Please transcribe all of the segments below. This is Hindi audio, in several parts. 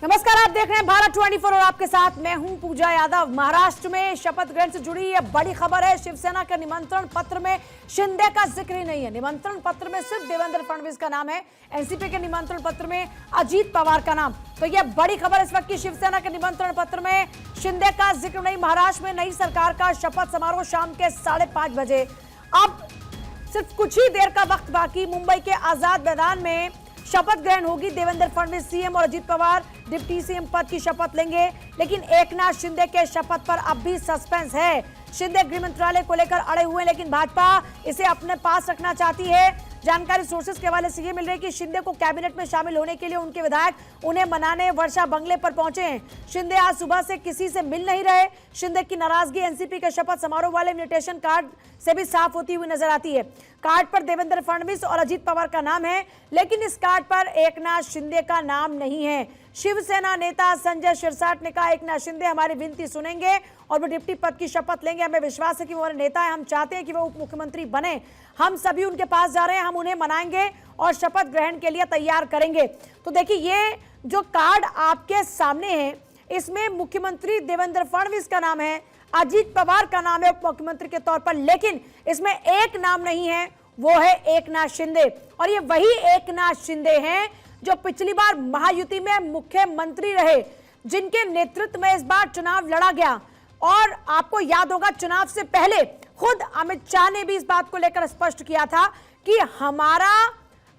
नमस्कार, आप देख रहे हैं भारत 24 और आपके साथ मैं हूं पूजा यादव। महाराष्ट्र में शपथ ग्रहण से जुड़ी यह बड़ी खबर है। शिवसेना के निमंत्रण पत्र में शिंदे का जिक्र ही नहीं है। निमंत्रण पत्र में सिर्फ देवेंद्र फडणवीस का नाम है। एनसीपी के निमंत्रण पत्र में अजीत पवार का नाम। तो यह बड़ी खबर इस वक्त की, शिवसेना के निमंत्रण पत्र में शिंदे का जिक्र नहीं। महाराष्ट्र में नई सरकार का शपथ समारोह शाम के 5:30 बजे। अब सिर्फ कुछ ही देर का वक्त बाकी। मुंबई के आजाद मैदान में शपथ ग्रहण होगी। देवेंद्र फडणवीस सीएम और अजीत पवार डिप्टी सीएम पद की शपथ लेंगे। लेकिन एकनाथ शिंदे के शपथ पर अब भी सस्पेंस है। शिंदे गृह मंत्रालय को लेकर अड़े हुए हैं, लेकिन भाजपा इसे अपने पास रखना चाहती है। जानकारी सोर्सेस के हवाले से ये मिल रही है कि शिंदे को कैबिनेट में शामिल होने के लिए उनके विधायक उन्हें मनाने वर्षा बंगले पर पहुंचे हैं। शिंदे आज सुबह से किसी से मिल नहीं रहे। शिंदे की नाराजगी एनसीपी के शपथ समारोह वाले इन्विटेशन कार्ड से भी साफ होती हुई नजर आती है। कार्ड पर देवेंद्र फडणवीस और अजीत पवार का नाम है, लेकिन इस कार्ड पर एकनाथ शिंदे का नाम नहीं है। शिवसेना नेता संजय शिरसाट ने कहा, एकनाथ शिंदे हमारी विनती सुनेंगे और वो डिप्टी पद की शपथ लेंगे। हमें विश्वास है कि वो हमारे नेता है। हम चाहते हैं कि वो उप मुख्यमंत्री बने। हम सभी उनके पास जा रहे हैं। हम उन्हें मनाएंगे और शपथ ग्रहण के लिए तैयार करेंगे। तो देखिए, ये जो कार्ड आपके सामने है, इसमें मुख्यमंत्री देवेंद्र फडणवीस का नाम है, अजीत पवार का नाम है उप मुख्यमंत्री के तौर पर, लेकिन इसमें एक नाम नहीं है, वो है एकनाथ शिंदे। और ये वही एकनाथ शिंदे हैं जो पिछली बार महायुति में मुख्यमंत्री रहे, जिनके नेतृत्व में इस बार चुनाव लड़ा गया। और आपको याद होगा, चुनाव से पहले खुद अमित शाह ने भी इस बात को लेकर स्पष्ट किया था कि हमारा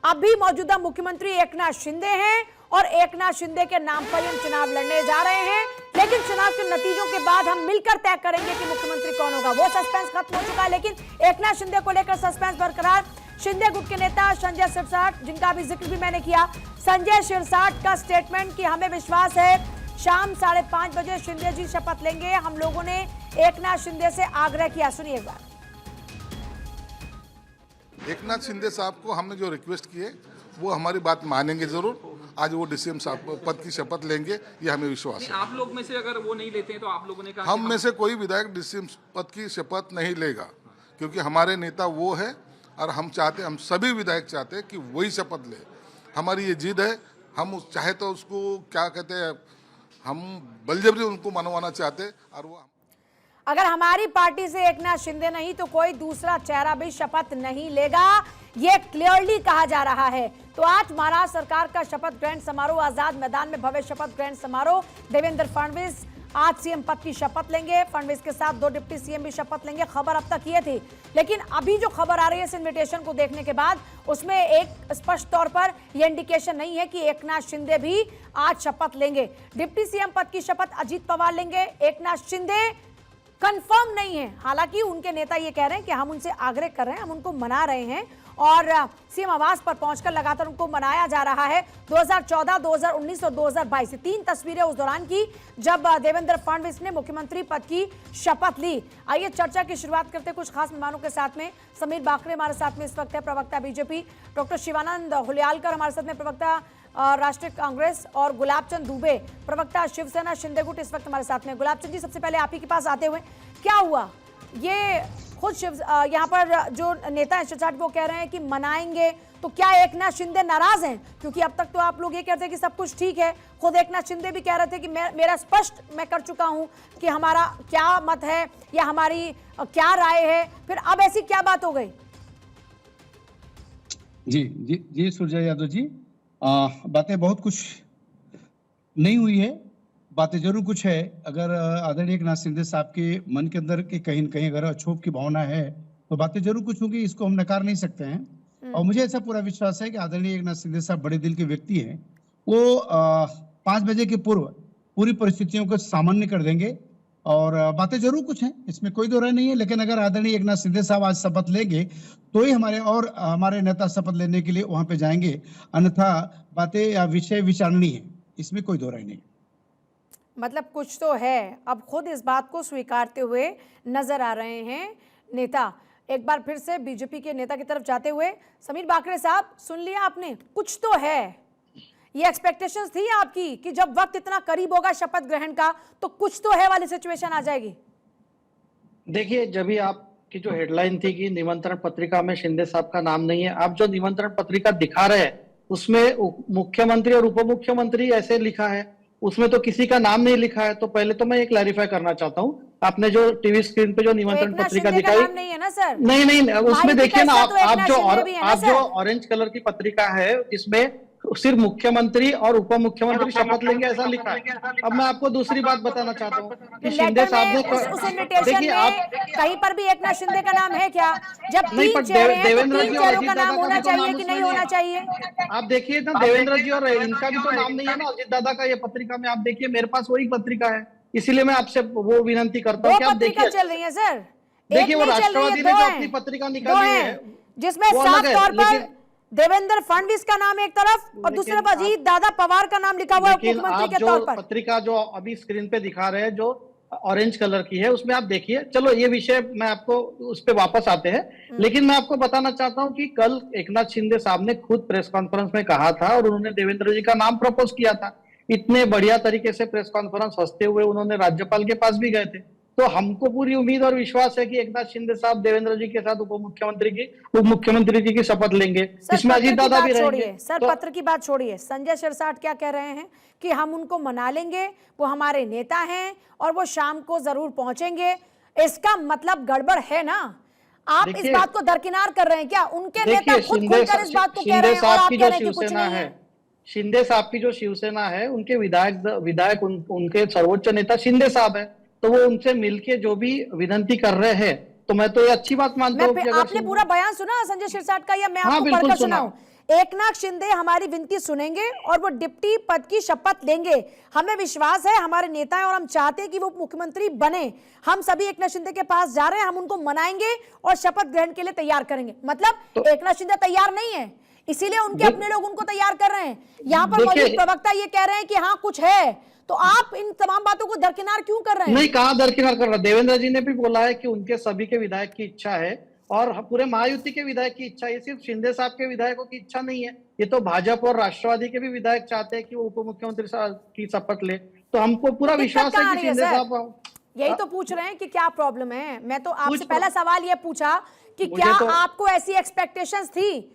अभी मौजूदा मुख्यमंत्री एकनाथ शिंदे हैं और एकनाथ शिंदे के नाम पर हम चुनाव लड़ने जा रहे हैं। लेकिन चुनाव के नतीजों के बाद हम मिलकर तय करेंगे कि मुख्यमंत्री कौन होगा। वो सस्पेंस खत्म हो चुका है, लेकिन एकनाथ शिंदे को लेकर सस्पेंस बरकरार। शिंदे गुट के नेता संजय शिरसाट, जिनका अभी जिक्र भी मैंने किया, संजय शिरसाट का स्टेटमेंट कि हमें विश्वास है शाम 5:30 बजे शिंदे जी शपथ लेंगे। हम लोगों ने एकनाथ शिंदे से आग्रह किया। सुनिए एक बार। एकनाथ शिंदे साहब को हमने जो रिक्वेस्ट की है वो हमारी बात मानेंगे जरूर। आज वो डीसीएम साहब पद की शपथ लेंगे, ये हमें विश्वास है। आप लोग में से अगर वो नहीं लेते हैं तो आप लोगों ने कहा हम में से कोई विधायक डीसीएम पद की शपथ नहीं लेगा, क्योंकि हमारे नेता वो है और हम चाहते, हम सभी विधायक चाहते हैं कि वही शपथ ले। हमारी ये जिद है। हम चाहे तो उसको क्या कहते हैं, हम बलजबरी उनको मनवाना चाहते। और वो अगर हमारी पार्टी से एकनाथ शिंदे नहीं तो कोई दूसरा चेहरा भी शपथ नहीं लेगा, ये क्लियरली कहा जा रहा है। तो आज महाराष्ट्र सरकार का शपथ ग्रहण समारोह, आजाद मैदान में भव्य शपथ ग्रहण समारोह। देवेंद्र फडणवीस आज सीएम पद की शपथ लेंगे। फडणवीस के साथ 2 डिप्टी सीएम भी शपथ लेंगे। खबर अब तक ये थी, लेकिन अभी जो खबर आ रही है इस इन्विटेशन को देखने के बाद, उसमें एक स्पष्ट तौर पर यह इंडिकेशन नहीं है कि एकनाथ शिंदे भी आज शपथ लेंगे। डिप्टी सीएम पद की शपथ अजीत पवार लेंगे। एकनाथ शिंदे कंफर्म नहीं है। हालांकि उनके नेता ये कह रहे हैं कि हम उनसे आग्रह कर रहे हैं, हम उनको मना रहे हैं और सीएम आवास पर पहुंचकर लगातार उनको मनाया जा रहा है। 2014, 2019 और 2022 3 तस्वीरें उस दौरान की जब देवेंद्र फडणवीस ने मुख्यमंत्री पद की शपथ ली। आइए चर्चा की शुरुआत करते हैं कुछ खास मेहमानों के साथ में। समीर बाकरे हमारे साथ में इस वक्त है, प्रवक्ता बीजेपी। डॉक्टर शिवानंद हुलियालकर हमारे साथ में, प्रवक्ता राष्ट्रीय कांग्रेस। और गुलाबचंद दुबे, प्रवक्ता शिवसेना शिंदे गुट, इस वक्त हमारे साथ में। गुलाबचंद जी, सबसे पहले आप ही के पास आते हुए, क्या हुआ ये खुद यहाँ पर जो नेता है शिरसाट, वो कह रहे हैं कि मनाएंगे, तो क्या एकनाथ शिंदे नाराज हैं? क्योंकि अब तक तो आप लोग ये कहते हैं कि सब कुछ ठीक है। खुद एकनाथ शिंदे भी कह रहे थे कि मेरा स्पष्ट मैं कर चुका हूं कि हमारा क्या मत है या हमारी क्या राय है। फिर अब ऐसी क्या बात हो गई? जी जी जी सुरजय यादव जी, बातें बहुत कुछ नहीं हुई है, बातें जरूर कुछ है। अगर आदरणीय एकनाथ शिंदे साहब के मन के अंदर के कहीं न कहीं अगर अछूत की भावना है तो बातें जरूर कुछ होंगी, इसको हम नकार नहीं सकते हैं। और मुझे ऐसा पूरा विश्वास है कि आदरणीय एकनाथ शिंदे साहब बड़े दिल के व्यक्ति हैं। वो 5 बजे के पूर्व पूरी परिस्थितियों को सामान्य कर देंगे और बातें जरूर कुछ हैं, इसमें कोई दो राय नहीं है। लेकिन अगर आदरणीय एकनाथ शिंदे साहब आज शपथ लेंगे तो ही हमारे नेता शपथ लेने के लिए वहां पे जाएंगे, अन्यथा बातें या विषय विचारणीय है, इसमें कोई दो राय नहीं। मतलब कुछ तो है। अब खुद इस बात को स्वीकारते हुए नजर आ रहे हैं नेता। एक बार फिर से बीजेपी के नेता की तरफ जाते हुए, समीर बाकरे साहब, सुन लिया आपने, कुछ तो है। ये एक्सपेक्टेशंस थी आपकी कि जब वक्त इतना करीब होगा शपथ ग्रहण का तो कुछ तो है वाली सिचुएशन आ जाएगी? देखिए, जब भी आपके की जो हेडलाइन थी कि निमंत्रण पत्रिका में शिंदे साहब का नाम नहीं है, आप जो निमंत्रण पत्रिका दिखा रहे हैं उसमें मुख्यमंत्री और उप मुख्यमंत्री ऐसे लिखा है, उसमें तो किसी का नाम नहीं लिखा है। तो पहले तो मैं ये क्लैरिफाई करना चाहता हूँ, आपने जो टीवी स्क्रीन पे जो तो निमंत्रण एकनाथ पत्रिका शिंदे का दिखाई, नाम नहीं है ना सर? नहीं नहीं उसमें माहिती देखिए ना, प्रेस का तो एकनाथ शिंदे भी है ना आप जो सर? ऑरेंज कलर की पत्रिका है जिसमें सिर्फ मुख्यमंत्री और उप मुख्यमंत्री शपथ लेंगे ऐसा लिखा है। अब मैं आपको दूसरी बात बताना चाहता हूँ कि शिंदे लेटर साहब में ने उस इनविटेशन देखिए में आप, कहीं पर भी एकनाथ शिंदे का नाम है क्या? जब नहीं तीन पर चेहरे हैं तो देवेंद्र तीन जी और चेहरों अजीत का दादा नाम का होना भी तो चाहिए नाम कि उसमें नहीं नहीं होना है। चाहिए? आप देखिए ना, देवेंद्र जी और इनका भी तो नाम नहीं है ना, अजीत दादा का। ये पत्रिका में आप देखिए, मेरे पास वही पत्रिका है, इसीलिए मैं आपसे वो विनती करता हूँ दो कि आप पत्रिका देखिए। चल रही है सर, देखिए एक वो नहीं चल रही है, राष्ट्रवादी ने दो जो हैं, अपनी पत्रिका दो निकाली है हैं, जिसमें वो साफ अलग है, तौर पर लेकिन देवेंद्र फडणवीस का नाम एक तरफ और दूसरे तरफ अजीत दादा पवार का नाम लिखा हुआ है लेकिन मुख्यमंत्री आप के जो तौर पर। पत्रिका जो अभी स्क्रीन पे दिखा रहे हैं जो ऑरेंज कलर की है, उसमें आप देखिए। चलो ये विषय मैं आपको उस पे वापस आते हैं, लेकिन मैं आपको बताना चाहता हूं कि कल एकनाथ शिंदे साहब ने खुद प्रेस कॉन्फ्रेंस में कहा था और उन्होंने देवेंद्र जी का नाम प्रपोज किया था। इतने बढ़िया तरीके से प्रेस कॉन्फ्रेंस हंसते हुए उन्होंने राज्यपाल के पास भी गए थे। तो हमको पूरी उम्मीद और विश्वास है कि एकनाथ शिंदे साहब देवेंद्र जी के साथ उप मुख्यमंत्री जी की शपथ लेंगे, सर जिसमें पत्र अजीत की दादा भी बात रहेंगे। छोड़िए सर, तो पत्र की बात छोड़िए, संजय शिरसाट क्या कह रहे हैं कि हम उनको मना लेंगे, वो हमारे नेता हैं और वो शाम को जरूर पहुंचेंगे। इसका मतलब गड़बड़ है ना? आप इस देखिए, बात को दरकिनार कर रहे हैं क्या? उनके नेता देखिए खुद खुलकर इस बात को कह रहे शिंदे हैं और साहब आप की कह जो रहे हैं कि कुछ शिवसेना नहीं है, है। शिंदे साहब की जो शिवसेना है, उनके विधायक उनके सर्वोच्च नेता शिंदे साहब है। तो वो उनसे मिलके जो भी विनती कर रहे हैं, तो मैं तो ये अच्छी बात मानता हूँ कि अगर आपने पूरा बयान सुना संजय शिरसाट का, या मैं हाँ आपको बिल्कुल पढ़कर सुना। सुनाऊं? एकनाथ शिंदे हमारी विनती सुनेंगे और वो डिप्टी पद की शपथ लेंगे। हमें विश्वास है, हमारे नेता हैं और हम चाहते हैं कि वो मुख्यमंत्री बने। हम सभी एकनाथ शिंदे के पास जा रहे हैं, हम उनको मनाएंगे और शपथ ग्रहण के लिए तैयार करेंगे। मतलब एकनाथ शिंदे तैयार नहीं है, इसीलिए उनके अपने लोग उनको तैयार कर रहे हैं। यहाँ पर मौजूद प्रवक्ता ये कह रहे हैं कि हाँ कुछ है, तो आप इन तमाम बातों को दरकिनार क्यों कर रहे हैं? नहीं, कहाँ दरकिनार कर रहा। देवेंद्र जी ने भी बोला है कि उनके सभी के विधायक की इच्छा है और पूरे महायुति के विधायक की इच्छा है। ये सिर्फ शिंदे साहब के विधायकों की इच्छा नहीं है, ये तो भाजपा और राष्ट्रवादी के भी विधायक चाहते हैं कि वो उप मुख्यमंत्री की शपथ ले। तो हमको पूरा विश्वास है कि शिंदे साहब, यही तो पूछ रहे हैं कि क्या प्रॉब्लम है। मैं तो आपसे पहला सवाल ये पूछा कि क्या आपको ऐसी एक्सपेक्टेशंस थी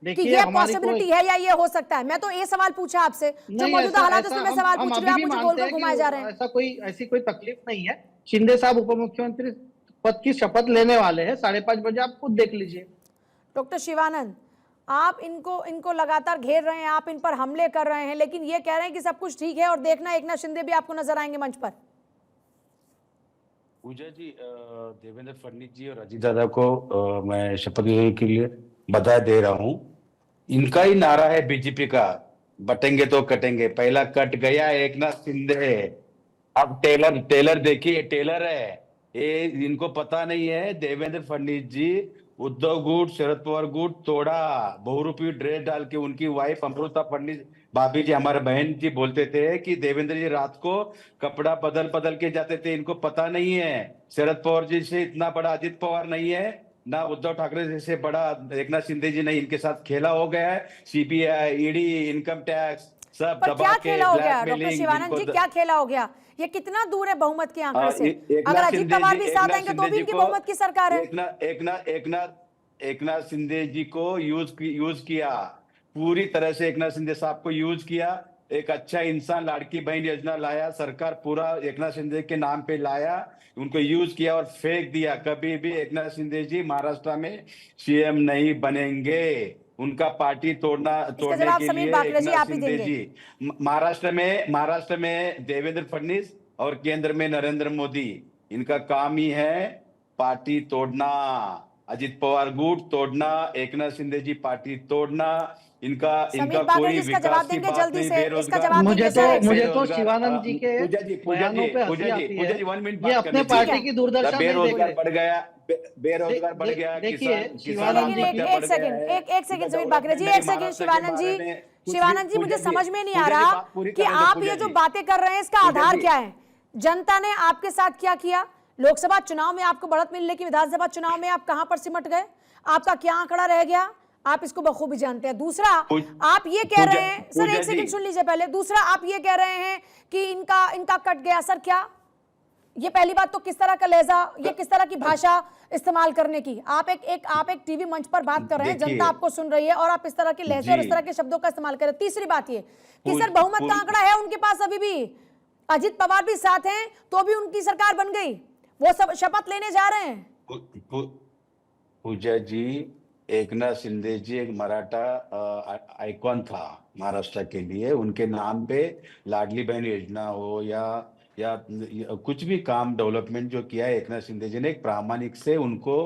कि ये पॉसिबिलिटी है या ये हो सकता है? मैं तो ये सवाल पूछा आपसे, जो मौजूदा हालात उसमें मैं सवाल पूछ रही हूं, आप मुझे गोल गोल घुमाए जा रहे हैं। ऐसी कोई तकलीफ नहीं है। शिंदे साहब उप मुख्यमंत्री पद की शपथ लेने वाले हैं 5:30 बजे, आप खुद देख लीजिए। डॉक्टर शिवानंद, आप इनको लगातार घेर रहे हैं, आप इन पर हमले कर रहे हैं, लेकिन ये कह रहे हैं कि सब कुछ ठीक है और देखना एकनाथ शिंदे भी आपको नजर आएंगे मंच पर। पूजा जी, देवेंद्र फडणवीस जी और अजीत दादा को मैं शपथ लेने के लिए बधाई दे रहा हूं। इनका ही नारा है बीजेपी का, बटेंगे तो कटेंगे। पहला कट गया एकनाथ शिंदे, अब टेलर देखिए, टेलर है ये। इनको पता नहीं है देवेंद्र फडणवीस जी उद्धव गुट, शरद पवार गुट तोड़ा, बहुरूपी ड्रेस डाल के। उनकी वाइफ अमृता फडणवीस भाभी जी, हमारे बहन जी बोलते थे कि देवेंद्र जी रात को कपड़ा बदल के जाते थे। इनको पता नहीं है शरद पवार जी से इतना बड़ा अजित पवार नहीं है, ना उद्धव ठाकरे जैसे बड़ा एकनाथ शिंदे जी नहीं। इनके साथ खेला हो गया है, सीबीआई, ईडी, इनकम टैक्स सब पर दबा क्या के खेला हो गया डॉक्टर ब्लैकमेलिंग। शिवानंद जी, क्या खेला हो गया? ये कितना दूर है बहुमत के आंकड़े से? अगर अजीत पवार भी साथ आएंगे तो भी इनकी बहुमत की सरकार है। एकनाथ शिंदे जी को यूज किया, पूरी तरह से एकनाथ शिंदे साहब को यूज किया। एक अच्छा इंसान, लाड़की बहन योजना लाया, सरकार पूरा एकनाथ शिंदे के नाम पे लाया, उनको यूज किया और फेंक दिया। कभी भी एकनाथ शिंदे जी महाराष्ट्र में सीएम नहीं बनेंगे। उनका पार्टी तोड़ने के लिए एकनाथ शिंदे जी महाराष्ट्र में देवेंद्र फडणवीस और केंद्र में नरेंद्र मोदी, इनका काम ही है पार्टी तोड़ना। अजित पवार गुट तोड़ना, एकनाथ शिंदे जी पार्टी तोड़ना। इनका कोई विकास की बात नहीं। बेरोजगार, मुझे तो शिवानंद जी के बयानों पे हंसी आती है। ये अपने पार्टी की दुर्दशा बेरोजगार बढ़ गया, बेरोजगार बढ़ गया। देखिए शिवानंद जी, एक सेकंड समीर बाकरे जी, एक सेकंड शिवानंद जी, मुझे समझ में नहीं आ रहा कि आप ये जो बातें कर रहे हैं इसका आधार क्या है? जनता ने आपके साथ क्या किया? लोकसभा चुनाव में आपको बढ़त मिलने की, विधानसभा चुनाव में आप कहां पर सिमट गए? आपका क्या आंकड़ा रह गया? आप इसको बखूबी जानते हैं। दूसरा, आप ये कह रहे हैं, सर एक सेकंड सुन लीजिए पहले। दूसरा, आप ये कह रहे हैं कि इनका कट गया। सर क्या ये पहली बात तो, किस तरह का लहजा, ये किस तरह की भाषा इस्तेमाल करने की, आप एक टीवी मंच पर बात कर रहे हैं, जनता आपको सुन रही है और आप इस तरह के लहजे और इस तरह के शब्दों का इस्तेमाल कर रहे हैं। तीसरी बात ये कि सर बहुमत का आंकड़ा है उनके पास अभी भी, अजित पवार भी साथ हैं, तो भी उनकी सरकार बन गई, वो सब शपथ लेने जा रहे हैं। पूजा जी, एकनाथ शिंदे जी एक मराठा आइकॉन था महाराष्ट्र के लिए। उनके नाम पे लाडली बहन योजना हो या कुछ भी काम डेवलपमेंट जो किया है एकनाथ शिंदे जी ने, एक प्रामाणिक से उनको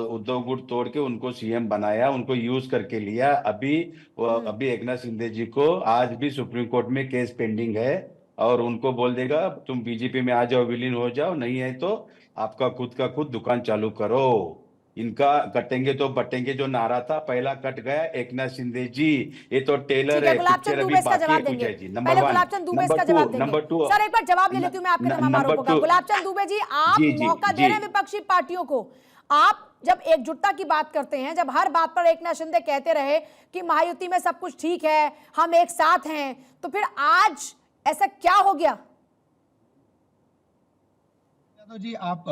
उद्योग गुट तोड़ के उनको सीएम बनाया, उनको यूज करके लिया। अभी एकनाथ शिंदे जी को आज भी सुप्रीम कोर्ट में केस पेंडिंग है और उनको बोल देगा तुम बीजेपी में आ जाओ, विलीन हो जाओ, नहीं है तो आपका खुद का खुद दुकान चालू करो। इनका कटेंगे तो बटेंगे जो नारा था, पहला कट गया एकनाथ शिंदे जी। ये तो टेलर है, पिक्चर अभी बाकी है पूजा जी। पहले गुलाबचंद दुबे इसका जवाब देंगे। नंबर 2 सर एक बार जवाब ले लेती हूँ मैं आपके तमाम आरोपों का। गुलाबचंद दुबे जी, आप मौका दे रहे हैं विपक्षी पार्टियों को। आप जब एकजुटता की बात करते हैं, जब हर बात पर एकनाथ शिंदे कहते रहे कि महायुति में सब कुछ ठीक है, हम एक साथ हैं, तो फिर आज ऐसा क्या हो गया? यादव जी, आप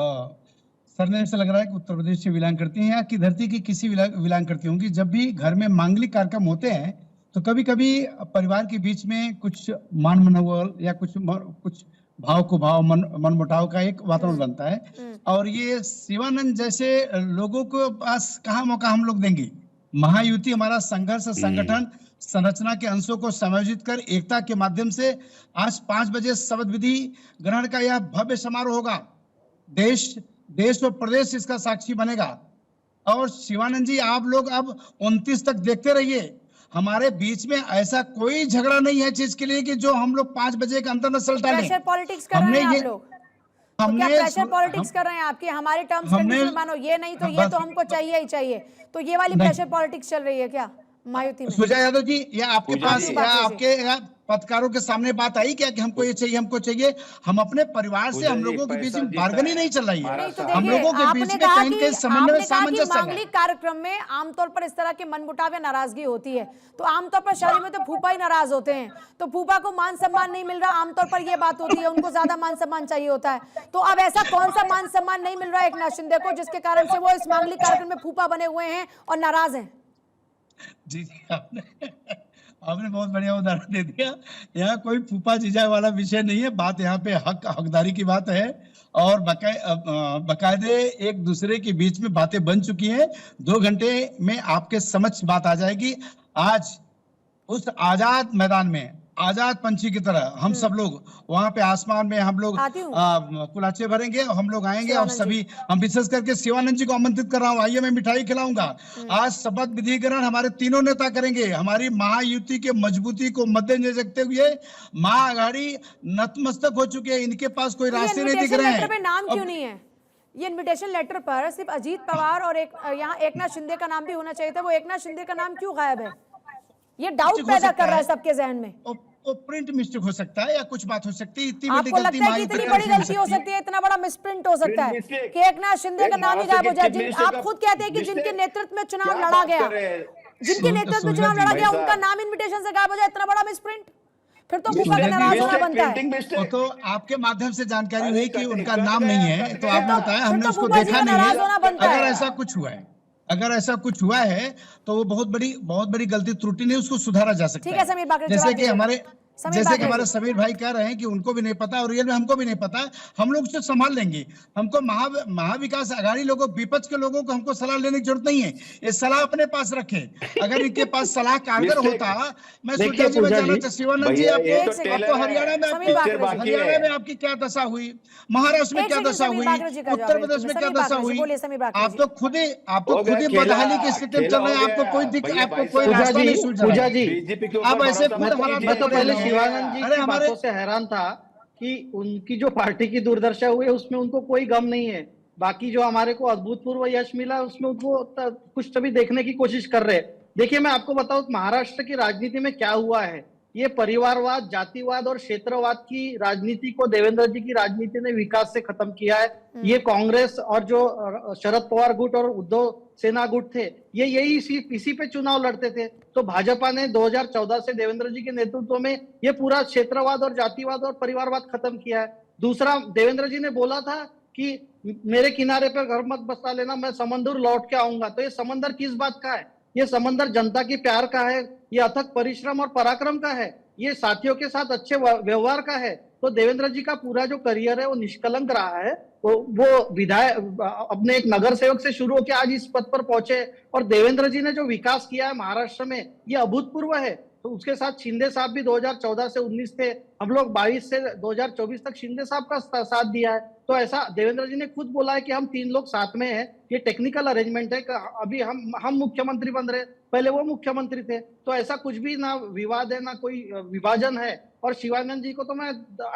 सर ने ऐसा लग रहा है कि उत्तर प्रदेश से बिलोंग करती हैं या कि धरती की किसी बिलोंग करती होंगी। जब भी घर में मांगलिक कार्यक्रम होते हैं तो कभी कभी परिवार के बीच में कुछ मान मनोबल या कुछ भाव को भाव मनमुटाव का एक वातावरण बनता है। और ये शिवानंद जैसे लोगों को पास कहाँ मौका हम लोग देंगे? महायुति हमारा संघर्ष संगठन संरचना के अंशों को समायोजित कर एकता के माध्यम से आज 5 बजे शपथ विधि ग्रहण का यह भव्य समारोह होगा। देश और प्रदेश इसका साक्षी बनेगा। और शिवानंद जी, आप लोग अब 29 तक देखते रहिए। हमारे बीच में ऐसा कोई झगड़ा नहीं है चीज के लिए कि जो हम लोग 5 बजे के अंतर नसल डालें। प्रेशर पॉलिटिक्स कर रहे हैं आप लोग। तो क्या प्रेशर पॉलिटिक्स कर रहे हैं आपकी? हमारे टर्म्स कंडीशन मानो, ये नहीं तो ये तो हमको चाहिए ही चाहिए, तो ये वाली प्रेशर पॉलिटिक्स चल रही है क्या महायुति में? सुजय यादव जी, या आपके पास या आपके पत्रकारों के सामने बात आई क्या कि हमको ये चाहिए, हमको चाहिए? हम अपने परिवार से, हम लोगों के बीच में बार्गेनिंग नहीं चल रही है। तो हम लोगों के बीच में कहीं कहीं समन्वय सामंजस्य है। मांगलिक कार्यक्रम में आमतौर पर इस तरह के मनमुटाव या नाराजगी होती है, तो आमतौर पर शादी में तो फूफा ही नाराज होते हैं, तो फूफा को मान सम्मान नहीं मिल रहा, आमतौर पर ये बात होती है, उनको ज्यादा मान सम्मान चाहिए होता है। तो अब ऐसा कौन सा मान सम्मान नहीं मिल रहा है एकनाथ शिंदे को जिसके कारण से वो इस मांगलिक कार्यक्रम में फूफा बने हुए हैं और नाराज हैं? जी, आपने बहुत बढ़िया उदाहरण दे दिया। यहाँ कोई फूफा जीजा वाला विषय नहीं है, बात यहाँ पे हकदारी की बात है और बकायदे एक दूसरे के बीच में बातें बन चुकी हैं। 2 घंटे में आपके समक्ष बात आ जाएगी। आज उस आजाद मैदान में आजाद पंछी की तरह हम सब लोग वहां पे आसमान में हम लोग कुलाचे भरेंगे, हम लोग आएंगे और सभी, हम विशेष करके शिवानंद जी को आमंत्रित कर रहा हूँ, आइए मैं मिठाई खिलाऊंगा। आज शपथ विधि ग्रहण हमारे तीनों नेता करेंगे। हमारी महायुति के मजबूती को मद्देनजर रखते हुए महाअघाड़ी नतमस्तक हो चुके हैं, इनके पास कोई रास्ते नहीं दिख रहे हैं। नाम क्यों नहीं है? ये इनविटेशन लेटर पर सिर्फ अजीत पवार और यहाँ एकनाथ शिंदे का नाम भी होना चाहिए था, वो एकनाथ शिंदे का नाम क्यों गायब है? ये डाउट पैदा कर रहा है सबके जहन में। वो प्रिंट मिस्टेक हो सकता है या कुछ बात हो सकती है। इतनी आपको लगता है कि इतनी बड़ी गलती हो सकती है, इतना बड़ा मिसप्रिंट हो सकता है कि एकनाथ शिंदे का नाम ही गायब हो जाए? आप खुद कहते हैं कि जिनके नेतृत्व में चुनाव लड़ा गया, जिनके नेतृत्व में चुनाव लड़ा गया, उनका नाम इन्विटेशन से गायब हो जाए, इतना बड़ा मिसप्रिंट? फिर तो फूफा का नाराज होना बनता है। तो आपके माध्यम से जानकारी हुई कि उनका नाम नहीं है, तो आपने बताया, हमने उसको देखा नहीं है। अगर ऐसा कुछ हुआ है, अगर ऐसा कुछ हुआ है तो वो बहुत बड़ी गलती त्रुटि नहीं, उसको सुधारा जा सकता है। समीर बाकरे, जैसे कि हमारे समीर भाई कह रहे हैं कि उनको भी नहीं पता और रियल में हमको भी नहीं पता, हम लोग उसे संभाल लेंगे। हमको महाविकास आघाड़ी लोगों, विपक्ष के लोगों को हमको सलाह लेने की जरूरत नहीं है, ये सलाह अपने पास रखे। अगर इनके पास सलाह कारगर होता, मैं सोचा जी बताना, शिवानंद जी आपको हरियाणा में आपकी क्या दशा हुई, महाराष्ट्र में क्या दशा हुई, उत्तर प्रदेश में क्या दशा हुई? आप तो खुद ही बदहाली की स्थिति में चल रहे हैं। आपको कोई रास्ता नहीं सूझ रहा है। आप ऐसे पहले शिवानंद जी की बातों से हैरान था कि उनकी जो पार्टी की दुर्दशा हुई है उसमें उनको कोई गम नहीं है, बाकी जो हमारे को अभूतपूर्व यश मिला उसमें उनको कुछ तभी देखने की कोशिश कर रहे हैं। देखिए, मैं आपको बताऊं महाराष्ट्र की राजनीति में क्या हुआ है। ये परिवारवाद, जातिवाद और क्षेत्रवाद की राजनीति को देवेंद्र जी की राजनीति ने विकास से खत्म किया है। ये कांग्रेस और जो शरद पवार गुट और उद्धव सेना गुट थे, ये यही इसी पे चुनाव लड़ते थे। तो भाजपा ने 2014 से देवेंद्र जी के नेतृत्व में ये पूरा क्षेत्रवाद और जातिवाद और परिवारवाद खत्म किया है। दूसरा, देवेंद्र जी ने बोला था कि मेरे किनारे पर घर मत बसा लेना, मैं समंदर लौट के आऊंगा। तो ये समंदर किस बात का है? ये समंदर जनता की प्यार का है, ये अथक परिश्रम और पराक्रम का है, ये साथियों के साथ अच्छे व्यवहार का है। तो देवेंद्र जी का पूरा जो करियर है वो निष्कलंक रहा है। वो विधायक अपने एक नगर सेवक से शुरू होकर आज इस पद पर पहुंचे, और देवेंद्र जी ने जो विकास किया है महाराष्ट्र में ये अभूतपूर्व है। तो उसके साथ शिंदे साहब भी 2014 से 19 थे, हम लोग 22 से 2024 तक शिंदे साहब का साथ दिया है। तो ऐसा देवेंद्र जी ने खुद बोला है कि हम 3 लोग साथ में हैं, ये टेक्निकल अरेंजमेंट है। अभी हम मुख्यमंत्री बन रहे, पहले वो मुख्यमंत्री थे। तो ऐसा कुछ भी ना विवाद है ना कोई विभाजन है। और शिवानंद जी को तो मैं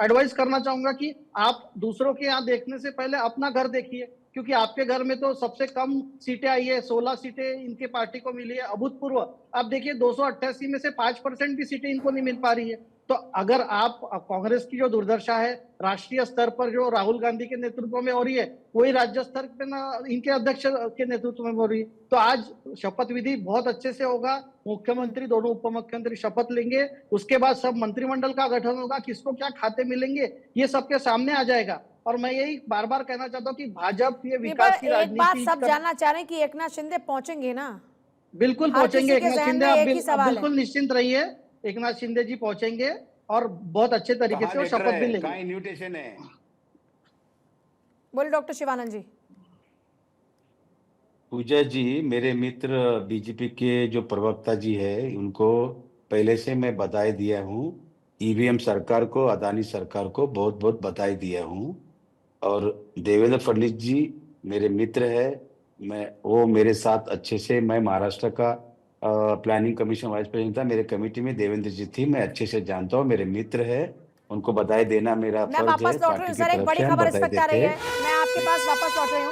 एडवाइस करना चाहूंगा कि आप दूसरों के यहाँ देखने से पहले अपना घर देखिए, क्योंकि आपके घर में तो सबसे कम सीटें आई है, 16 सीटें इनके पार्टी को मिली है, अभूतपूर्व। आप देखिए 288 में से 5% भी सीटें इनको नहीं मिल पा रही है। तो अगर आप कांग्रेस की जो दुर्दशा है राष्ट्रीय स्तर पर जो राहुल गांधी के नेतृत्व में हो रही है, वही राज्य स्तर पे ना इनके अध्यक्ष के नेतृत्व में हो रही है। तो आज शपथ विधि बहुत अच्छे से होगा, मुख्यमंत्री दोनों उप मुख्यमंत्री शपथ लेंगे, उसके बाद सब मंत्रिमंडल का गठन होगा, किसको क्या खाते मिलेंगे ये सबके सामने आ जाएगा। और मैं यही बार बार कहना चाहता हूँ कि भाजपा ये विकास की एक बात राजनीति सब जानना चाह रहे हैं कि एकनाथ शिंदे पहुंचेंगे ना? बिल्कुल हर पहुंचेंगे। किसी के एकनाथ जहन शिंदे में आप एक ही सवाल है। बिल्कुल निश्चिंत रहिए, एकनाथ शिंदे जी पहुंचेंगे और बहुत अच्छे तरीके से वो शपथ भी लेंगे। कहाँ इन्विटेशन है? बोले डॉक्टर शिवानंद जी। पूजा जी, मेरे मित्र बीजेपी के जो प्रवक्ता जी है उनको पहले से मैं बधाई दिया हूँ। ईवीएम सरकार को, अदानी सरकार को बहुत बहुत बधाई दिया हूँ। और देवेंद्र फडणवीस जी मेरे मित्र है, वो मेरे साथ अच्छे से, मैं महाराष्ट्र का प्लानिंग कमीशन वाइस प्रेसिडेंट था, मेरे कमेटी में देवेंद्र जी थी, मैं अच्छे से जानता हूँ, मेरे मित्र है, उनको बधाई देना मेरा मैं फर्ज है। वापस लौट रही हूँ पार्टी की सर, एक तरफ बड़ी से हम खबर इस बधाई वक्त आ रही देते है, हैं। मैं आपके पास वापस लौट रही हूँ।